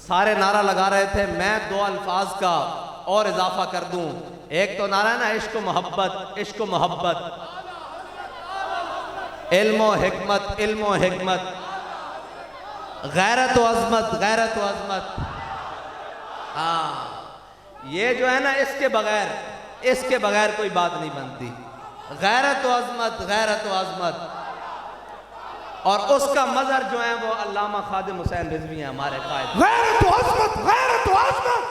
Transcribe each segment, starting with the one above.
सारे नारा लगा रहे थे, मैं दो अल्फाज का और इजाफा कर दूं। एक तो नारा है ना, इश्क मोहब्बत, इश्क मोहब्बत, इल्मो हिकमत, इल्मो हिकमत, गैरत व अज़मत, गैरत व अज़मत। हाँ, ये जो है ना, इसके बगैर कोई बात नहीं बनती। गैरत व अज़मत, गैरत व अज़मत। और उसका मजहर जो है वो अल्लामा खादिम हुसैन रिजवी हैं, हमारे कायद। गैरत व अज़मत, गैरत व अज़मत,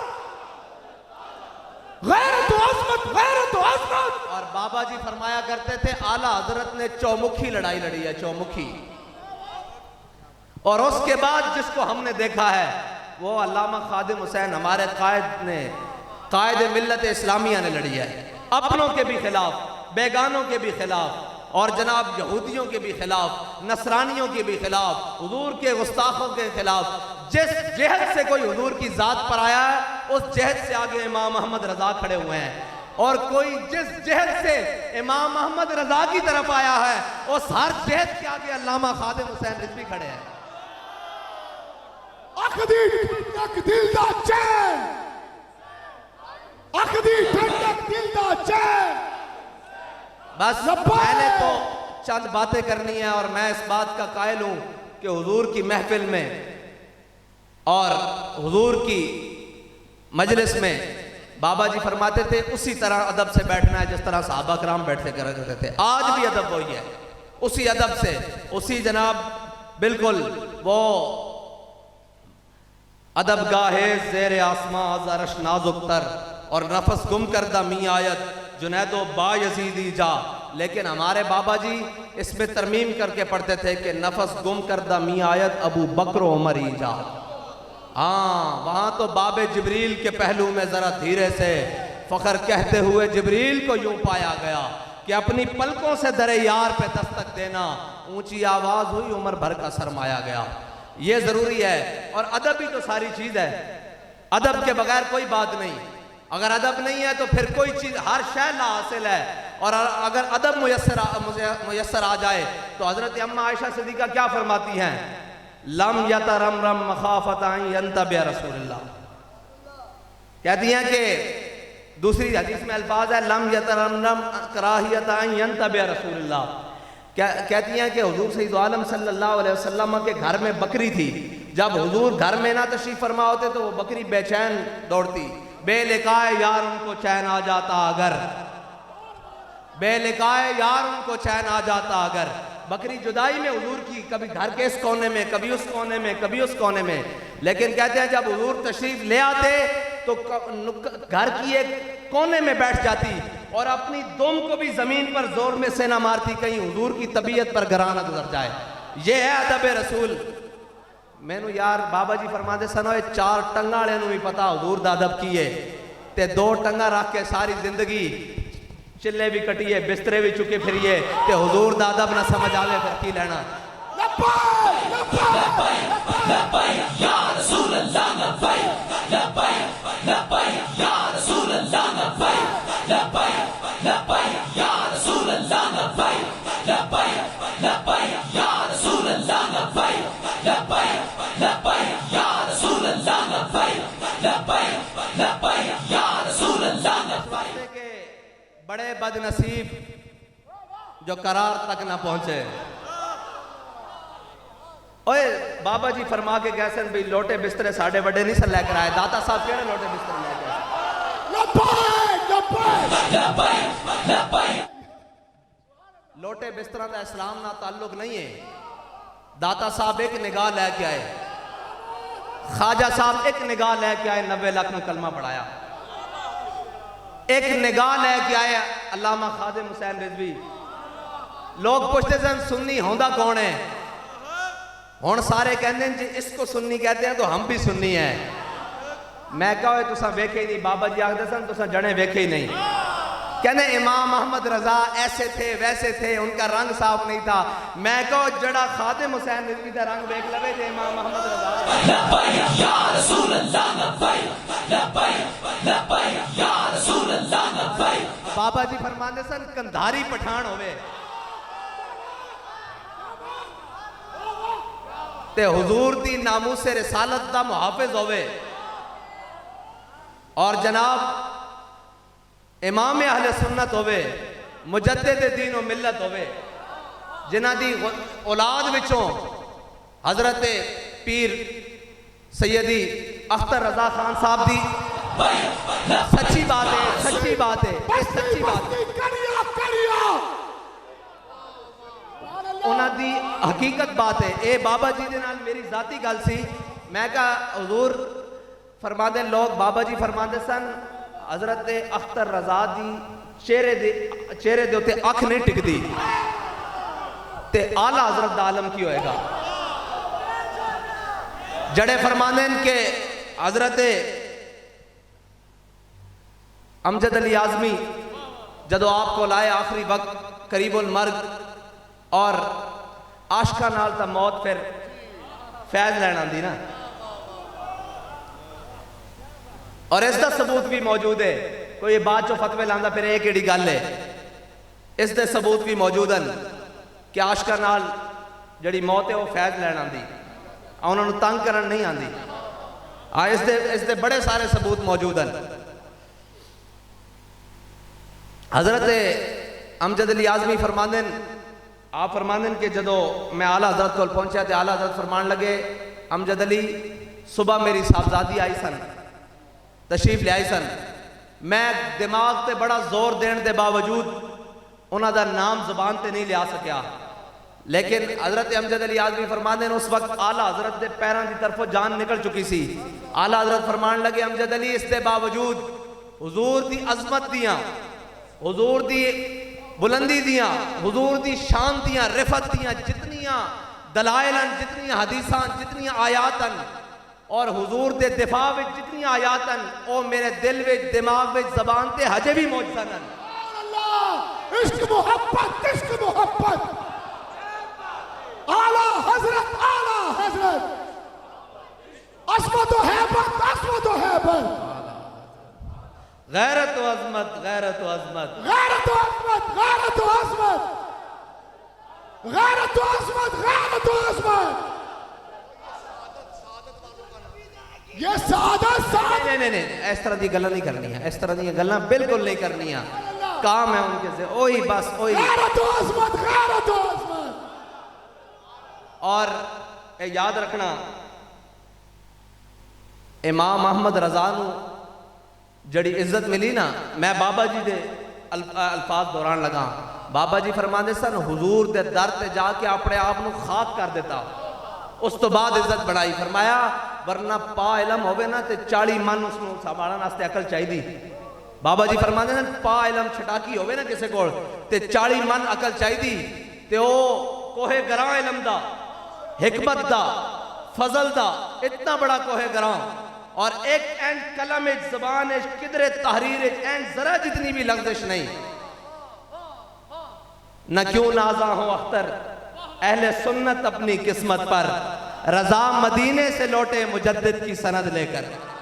गैरत व अज़मत, गैरत व अज़मत। और बाबा जी फरमाया करते थे, आला हजरत ने चौमुखी लड़ाई लड़ी है, चौमुखी। और उसके बाद जिसको हमने देखा है वो अल्लामा खादिम हुसैन हमारे कायद ने, कायद मिल्लत इस्लामिया ने लड़ी है, अपनों के भी खिलाफ, बेगानों के भी खिलाफ, और जनाब यहूदियों के भी खिलाफ, नसरानियों के भी खिलाफ, हुजूर के गुस्ताखों के खिलाफ। जिस जहद से कोई हुजूर की जात पर आया है उस जहद से आगे इमाम अहमद रजा खड़े हुए हैं, और कोई जिस जहद से इमाम अहमद रजा की तरफ आया है उस हर जहद के आगे अल्लामा खादिम हुसैन रिजवी खड़े हैं। अखदी ठंडक दिल दा चैन, अखदी ठंडक दिल दा चैन। बस मैंने तो चंद बातें करनी है, और मैं इस बात का कायल हूं कि हुजूर की महफिल में और हुजूर की मजलिस में बाबा जी फरमाते थे उसी तरह अदब से बैठना है जिस तरह सहाबा कराम बैठते करते थे। आज भी अदब वही है, उसी अदब से, उसी जनाब बिल्कुल वो अदब गाहे ज़ेरे आसमां अज़रश नाजुक तर, और नफस गुम करदा मी आयत जुनैदो बायज़ीदी जा। लेकिन हमारे बाबा जी इसमें तरमीम करके पढ़ते थे कि नफस गुम करदा मी आयत अबू बकर उमर ही जा। हाँ, वहां तो बाबे जिब्रील के पहलू में जरा धीरे से फखर कहते हुए जिब्रील को यूं पाया गया कि अपनी पलकों से दरे यार पे दस्तक देना, ऊंची आवाज हुई उमर भर का सरमाया गया। ये जरूरी है, और अदब ही तो सारी चीज है। अदब के बगैर कोई बात नहीं। अगर अदब नहीं है तो फिर कोई चीज, हर शय ला हासिल है। और अगर अदब मुयस्सर आ जाए तो हजरत अम्मा आयशा सिद्दीका क्या फरमाती हैं, लम यतरम रम मखाफतान यंतबि रसूलुल्लाह, कहती हैं कि दूसरी हदीस में अल्फाज है लम यतरम रम कराहियतान यंतबि रसूलुल्लाह, कहती हैं कि हुजूर सैयद आलम सल्लल्लाहु अलैहि वसल्लम के घर में बकरी थी। जब हुजूर घर में ना तशरीफ फरमा होते तो वो बकरी बेचैन दौड़ती, बेलिकाए यार उनको चैन आ जाता अगर, बेलिकाए यार उनको चैन आ जाता अगर। बकरी जुदाई में हुजूर की, कभी घर के इस कोने में, कभी उस कोने में, कभी उस कोने में। लेकिन कहते हैं जब हुजूर तशरीफ ले आते तो घर की एक कोने में बैठ जाती और अपनी दुम को भी जमीन पर जोर में से ना मारती, कहीं हुजूर की तबीयत पर गरा ना गुजर जाए। ये है अदब रसूल। मैनू यार बाबा जी फरमाते सन, चार टंगा वाले भी पता हुजूर दा अदब की है, ते दो टंगा रख के सारी जिंदगी चिल्ले भी कटिए, बिस्तरे भी चुके फिरिए, ते हुजूर दा अदब ना समझ आवे फिर की लेना। बड़े बदनसीब जो करार तक ना पहुंचे। ओए बाबा जी फरमा के गए सन भी लोटे बिस्तरे साढ़े बड़े नहीं सन लेकर आए। दाता साहब केड़े लोटे बिस्तरे लेके आए? लोटे बिस्तरा का इस्लाम ना ताल्लुक नहीं है। दाता साहब एक निगाह लेके आए, ख्वाजा साहब एक निगाह लेके आए, 90 लाख में कलमा पढ़ाया। एक निगाह लेके आए अल्लामा खादिम हुसैन रिजवी। लोग पूछते सन सुन्नी होंदा कौन है? हुण सारे कहते हैं जी इसको सुन्नी कहते हैं तो हम भी सुन्नी है। मैं कहा तुसा वेखे ही नहीं। बाबा जी आखते सन तुसा जने वेखे ही नहीं। कहने इमाम अहमद रजा ऐसे थे वैसे थे, उनका रंग साफ नहीं था। मैं कहो जड़ा खादिम हुसैन रिजवी का रंग देख लवे थे इमाम अहमद रजा। बाबा जी फरमाते सन कंधारी पठान होवे, ते हुजूर दी नामूस रिसालत दा मुहाफिज होवे और जनाब इमाम अहले सुन्नत होवे, मुजद्दिद दीन व मिल्लत होवे, जिन्हां दी औलाद विचों हजरत पीर सैयदी अख्तर रजा खान साहब दी सच्ची बात है, सच्ची बात है, ये सच्ची बात है। उन्हां दी हकीकत बात है। ये बाबा जी दे नाल मेरी जाती गल सी। मैं कहा हुजूर फरमाते लोग, बाबा जी फरमाते सन हजरत अख्तर रजा दी चेहरे दे उत्ते अख नहीं टिकदी ते आला हजरत दा आलम की होएगा। जड़े फरमाते के हजरत अमजद अली आजमी जदों आपको लाए आखिरी वक्त करीबुल मर्ग और आशका नाल ता मौत फिर फैज लैन आंदी ना, और इसका सबूत भी मौजूद है। कोई बाद चो फतवे लांदा फिर एक केड़ी गल है, इसके सबूत भी मौजूद हैं कि आशका नाल जड़ी मौत है वह फैज लैन आंदी, उन्होंने तंग करन नहीं आंदी। हाँ, इसके बड़े सारे सबूत मौजूद हैं। हजरत अमजद अली आजमी फरमांदे, आप फरमांदे कि जदों मैं आला हजरत को पहुंचा तो आला हजरत फरमान लगे, अमजद अली सुबह मेरी साहबजादी आई सन, तशरीफ ले आई सन, मैं दिमाग ते बड़ा जोर देने के बावजूद उन्हों का नाम जबान ते नहीं लिया सकिया। लेकिन हजरत अमजद अली आजमी फरमाते हैं उस वक्त आला हजरत के पैरों की तरफों जान निकल चुकी सी। आला हजरत फरमान लगे, अमजद अली इसके बावजूद हुजूर की अजमत दियाँ, हुजूर की बुलंदी दियाँ, हुजूर की शान दियाँ, रिफत दियाँ जितनियाँ दलाइलन, जितनी हदीसां, जितनी आयातन और हुजूर के दिफा में जितनी आयातन वो मेरे दिल में, दिमाग में, जबान से हजे भी मौजूद हैं। इश्क मोहब्बत, इश्क मोहब्बत, आला हजरत, आला हजरत, अस्मत व हैबत, अस्मत व हैबत, गैरत व अज़मत, गैरत व अज़मत, गैरत व अज़मत, गैरत व अज़मत, गैरत व अज़मत, गैरत व अज़मत। ये सादत, सादत नहीं, इस तरह की गल्लां नहीं करनी है, इस तरह की गल्लां बिल्कुल नहीं करनी है। काम है उनके से ओही बस ओही। गैरत व अज़मत, गैरत व अज़मत। और याद रखना, इमाम अहमद रजा नू जड़ी इज्जत मिली ना, मैं बाबा जी दे अल्फाज दौरान लगा, बाबा जी फरमाते सन हुजूर दे दर ते जाके अपने आप को खाक कर देता, उस तो बाद इज्जत बढ़ाई। फरमाया वरना पा इलम होवे ना ते 40 मन उसनू संभालने वास्ते अकल चाहिए। बाबा जी फरमाते हैं पा इलम छटाकी होवे ना किसी को ते 40 मन अकल चाहिए, ते ओ कोहे गरां इलम दा, हिकमत दा, फजल दा इतना बड़ा कोहे गरां, और एक एंड कलम जबान किधरे तहरीर एंड जरा जितनी भी लफ्जिश नहीं। न क्यों नाजा हो अख्तर अहले सुन्नत अपनी किस्मत पर, रजा मदीने से लौटे मुजद्दिद की सनद लेकर।